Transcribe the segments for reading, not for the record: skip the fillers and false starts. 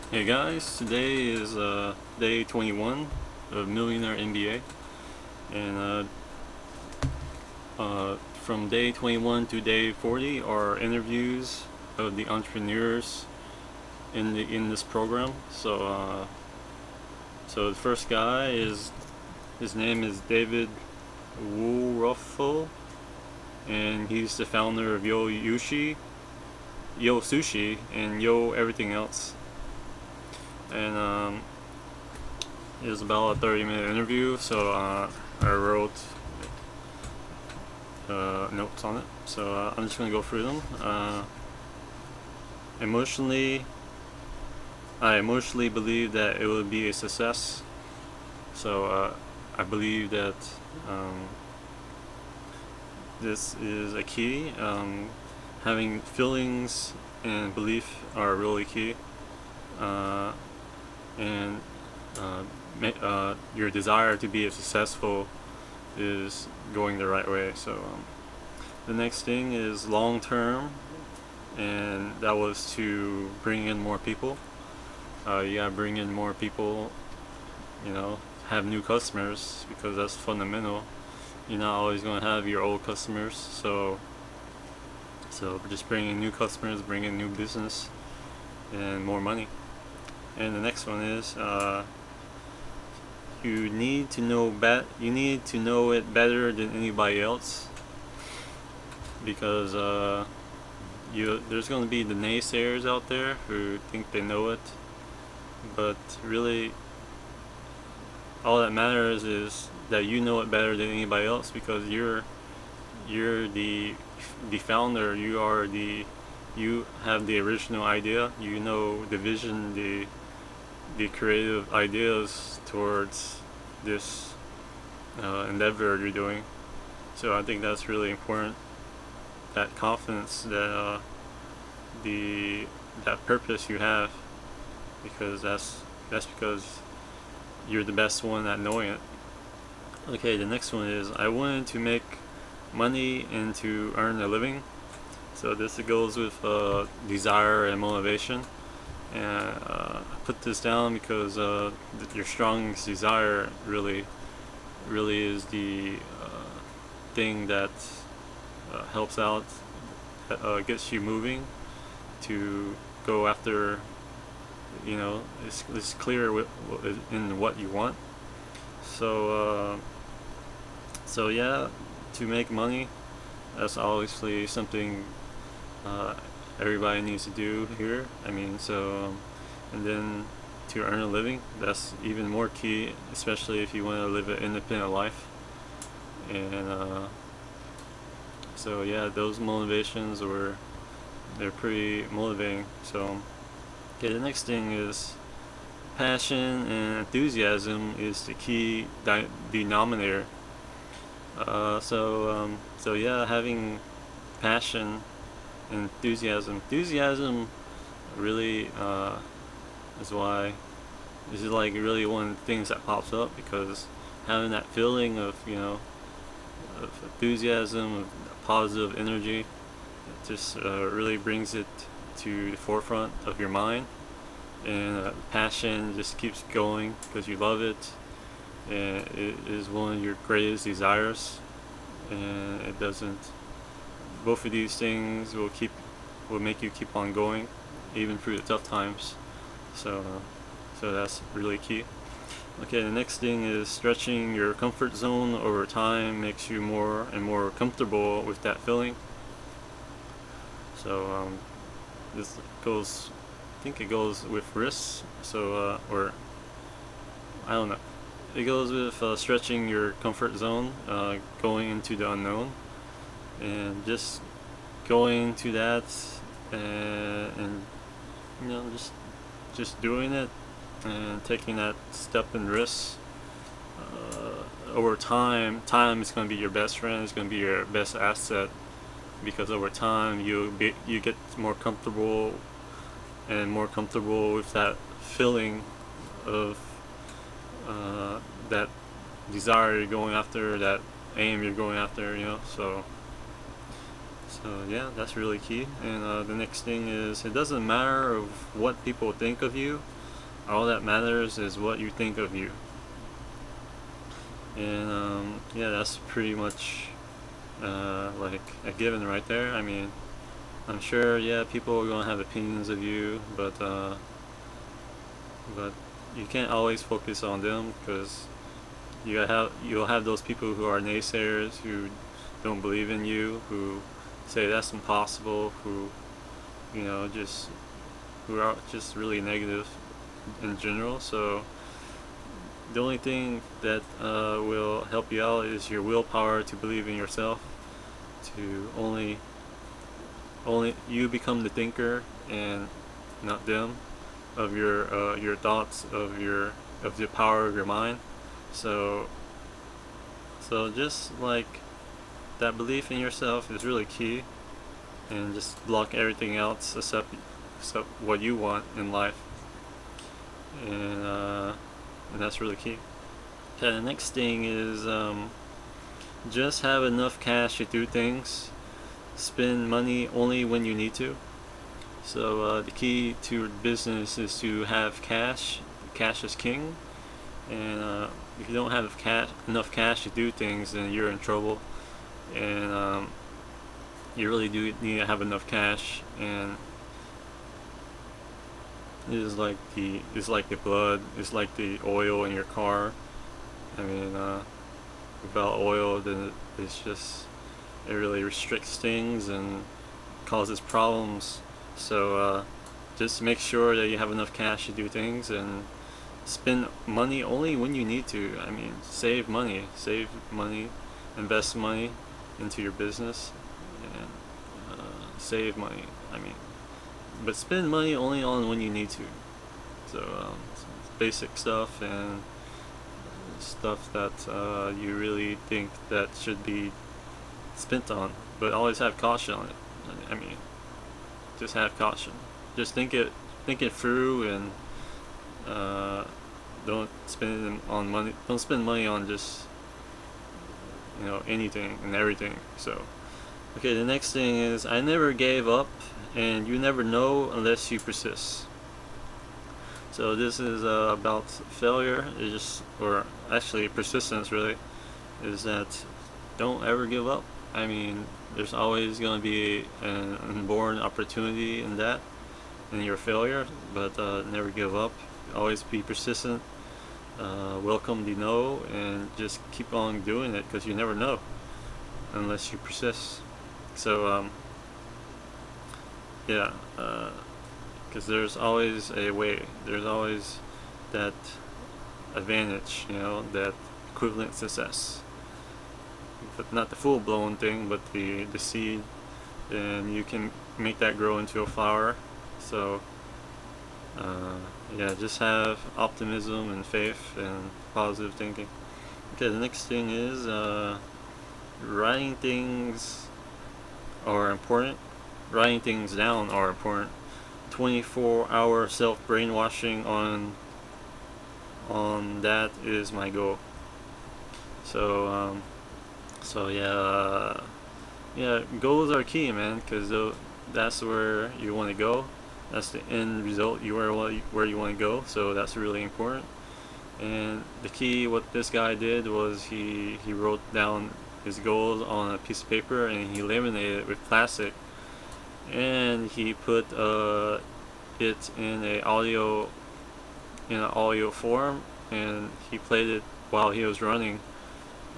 Hey guys, today is day 21 of Millionaire MBA, and from day 21 to day 40 are interviews of the entrepreneurs in this program. So the first guy is his name is David Woodroffe, and he's the founder of Yo Sushi, and Yo Everything Else, and it was about a 30-minute interview, so I wrote notes on it. So I'm just going to go through them. Emotionally, I emotionally believe that it would be a success. So I believe that um, this is a key. Having feelings and belief are really key. Uh, and your desire to be successful is going the right way. So the next thing is long term, and that was to bring in more people. You gotta bring in more people, have new customers, because that's fundamental. You're not always going to have your old customers, so just bringing new customers, bringing new business, and more money. And the next one is you need to know it better than anybody else, because there's going to be the naysayers out there who think they know it, but really all that matters is that you know it better than anybody else, because you're the founder. You have the original idea. You know the vision, the creative ideas towards this endeavor you're doing. So I think that's really important. That confidence, that purpose you have, because that's because you're the best one at knowing it. Okay, the next one is I wanted to make money and to earn a living. So this goes with desire and motivation. And I put this down because your strongest desire really is the thing that helps out, gets you moving to go after. It's clear in what you want. So yeah, to make money, that's obviously something uh, everybody needs to do here. And then to earn a living, that's even more key, especially if you want to live an independent life. And so yeah, those motivations they're pretty motivating. So okay, the next thing is passion and enthusiasm is the key denominator. So yeah, having passion and enthusiasm really is why this is like really one of the things that pops up, because having that feeling of of enthusiasm, of positive energy, it just really brings it to the forefront of your mind, and passion just keeps going because you love it, and it is one of your greatest desires, and it doesn't. Both of these things will make you keep on going, even through the tough times. So that's really key. Okay, the next thing is stretching your comfort zone over time makes you more and more comfortable with that feeling. So this goes, I think it goes with risks. Or I don't know. It goes with stretching your comfort zone, going into the unknown, and just going to that, and just doing it and taking that step and risk. Over time is going to be your best friend. It's going to be your best asset, because over time you get more comfortable with that feeling of that desire you're going after, that aim you're going after. So that's really key. And the next thing is, it doesn't matter of what people think of you. all that matters is what you think of you. And yeah, that's pretty much like a given right there. I mean, I'm sure, yeah, people are gonna have opinions of you, but you can't always focus on them, because you'll have those people who are naysayers, who don't believe in you, who say that's impossible, who just who are just really negative in general. So the only thing that will help you out is your willpower to believe in yourself, to only you become the thinker and not them, of your thoughts, of the power of your mind. So just like that, belief in yourself is really key, and just block everything else except what you want in life, and that's really key. Okay, the next thing is just have enough cash to do things. Spend money only when you need to. So the key to business is to have cash. Cash is king, and if you don't have enough cash to do things, then you're in trouble. And you really do need to have enough cash, and it's like the blood, it's like the oil in your car. I mean, without oil, then it really restricts things and causes problems. So just make sure that you have enough cash to do things, and spend money only when you need to. I mean, save money, invest money into your business, and save money. I mean, but spend money only on when you need to. So basic stuff, and stuff that you really think that should be spent on, but always have caution on it. I mean, just have caution. Just think it through, and don't spend on money. Don't spend money on just anything and everything. So, okay, the next thing is, I never gave up, and you never know unless you persist. So this is about failure. Or actually persistence, really, is that don't ever give up. I mean, there's always going to be an unborn opportunity in your failure, but never give up. Always be persistent. Welcome the no, and just keep on doing it, because you never know unless you persist. So yeah, because there's always a way. There's always that advantage, that equivalent success. But not the full-blown thing, but the seed, and you can make that grow into a flower. So yeah, just have optimism and faith and positive thinking. Okay, the next thing is writing things are important. Writing things down are important. 24-hour self-brainwashing on that is my goal. So yeah, goals are key, man, because that's where you want to go. That's the end result. Where you want to go. So that's really important. And the key, what this guy did was he wrote down his goals on a piece of paper, and he laminated it with plastic, and he put it in an audio form, and he played it while he was running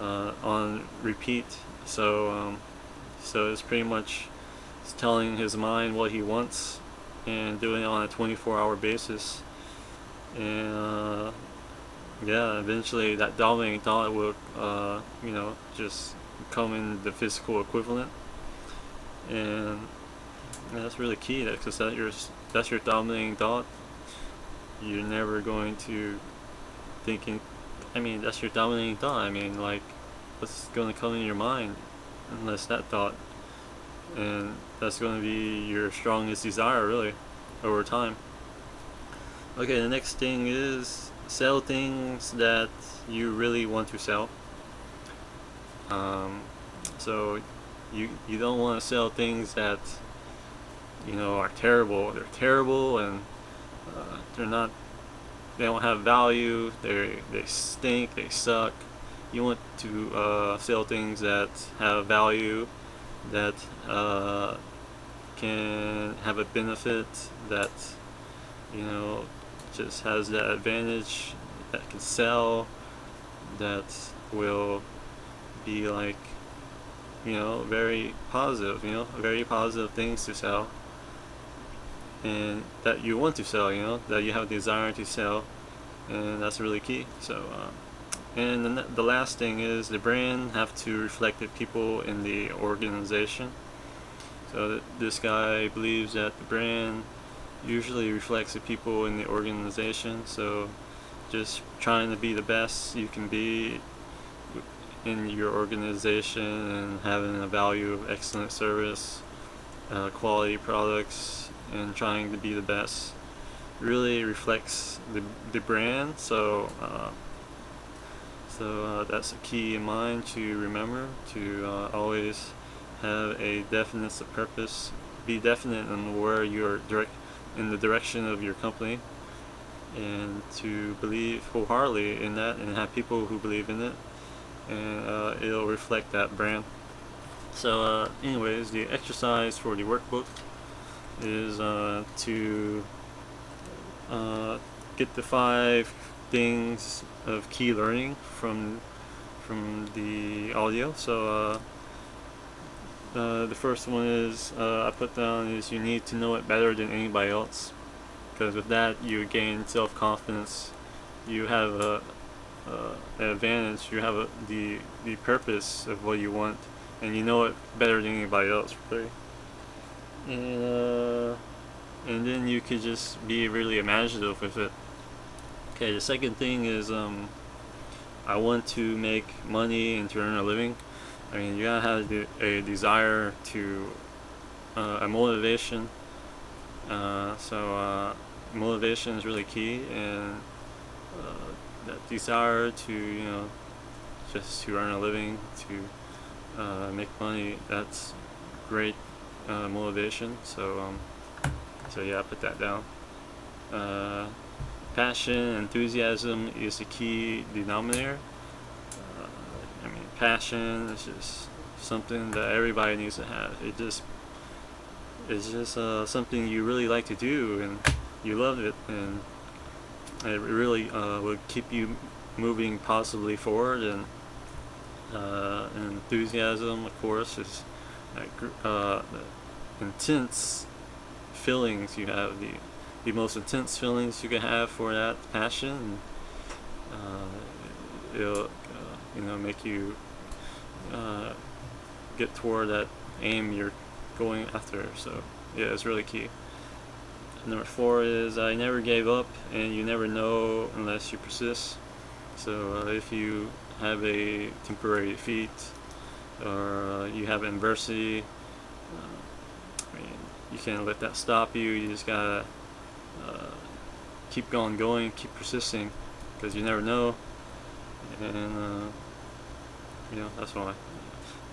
on repeat. So it's pretty much telling his mind what he wants, and doing it on a 24-hour basis. And yeah, eventually that dominating thought will just come in the physical equivalent. And that's really key, because that's your dominating thought. You're never going to that's your dominating thought. I mean, like, what's going to come in your mind unless that thought? And that's going to be your strongest desire, really, over time. Okay, the next thing is sell things that you really want to sell. So you don't want to sell things that are terrible. They're terrible, and they're not they don't have value. They stink. They suck. You want to sell things that have value, that can have a benefit, that just has that advantage, that can sell, that will be like very positive, very positive things to sell, and that you want to sell, that you have a desire to sell, and that's really key. So and then the last thing is the brand have to reflect the people in the organization. So this guy believes that the brand usually reflects the people in the organization. So just trying to be the best you can be in your organization and having a value of excellent service, quality products, and trying to be the best really reflects the brand. So that's a key in mind to remember, to always have a definite purpose, be definite in where you're in the direction of your company, and to believe wholeheartedly in that and have people who believe in it, and it'll reflect that brand. So anyways, the exercise for the workbook is to get the 5 things of key learning from the audio. So the first one is I put down is you need to know it better than anybody else, because with that you gain self-confidence. You have an advantage. You have the purpose of what you want, and you know it better than anybody else, really. And then you could just be really imaginative with it. Okay, the second thing is I want to make money and to earn a living. I mean, you gotta have a desire to a motivation. So motivation is really key, and that desire to just to earn a living, to make money, that's great motivation. So yeah, I put that down. Passion, enthusiasm is the key denominator. I mean, passion is just something that everybody needs to have. It's just something you really like to do, and you love it, and it really will keep you moving positively forward. And enthusiasm, of course, is the intense feelings you have, the most intense feelings you can have for that passion. It'll make you get toward that aim you're going after. So yeah, it's really key. Number 4 is I never gave up, and you never know unless you persist. So if you have a temporary defeat, or you have adversity, I mean, you can't let that stop you. You just gotta keep going, keep persisting, because you never know. And that's why.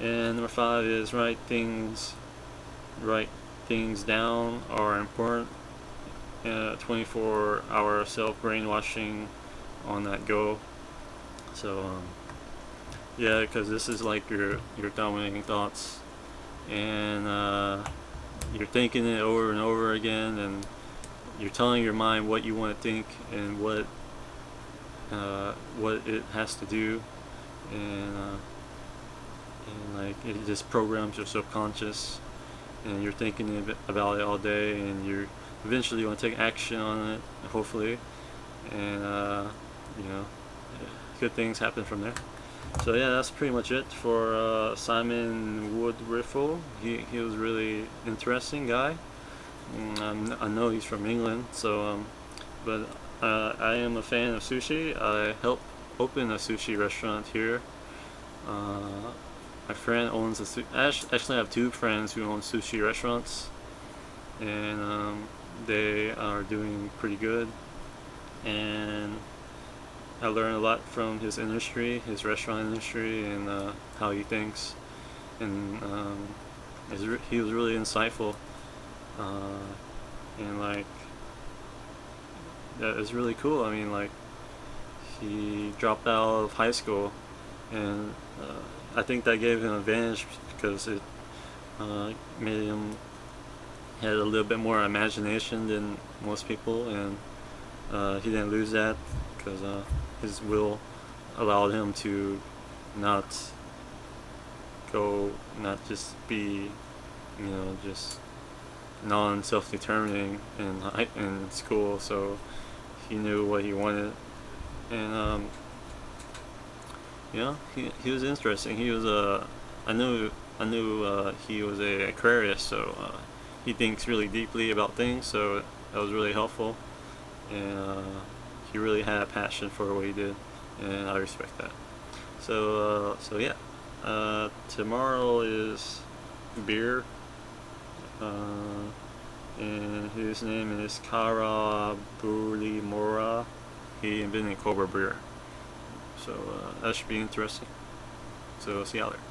And number 5 is write things down are important. 24-hour self-brainwashing on that go. So yeah, because this is like your dominating thoughts, and you're thinking it over and over again, and you're telling your mind what you want to think and what it has to do, and like it just programs your subconscious, and you're thinking about it all day, and you're eventually going to take action on it, hopefully, and good things happen from there. So yeah, that's pretty much it for Simon Woodroffe. He was really interesting guy. I know he's from England, so but I am a fan of sushi. I helped open a sushi restaurant here. My friend owns actually I have 2 friends who own sushi restaurants, and they are doing pretty good, and I learned a lot from his industry, his restaurant industry, and how he thinks, and he was really insightful, and like it's really cool. I mean, like, he dropped out of high school, and I think that gave him an advantage because it made him had a little bit more imagination than most people, and he didn't lose that because his will allowed him to not not just be, just non-self-determining in school. So he knew what he wanted, and he was interesting. He was I knew he was a Aquarius, so he thinks really deeply about things. So that was really helpful, and he really had a passion for what he did, and I respect that. So yeah. Tomorrow is beer, and his name is Kara Burimura. He invented Cobra beer, so that should be interesting. So see you out there.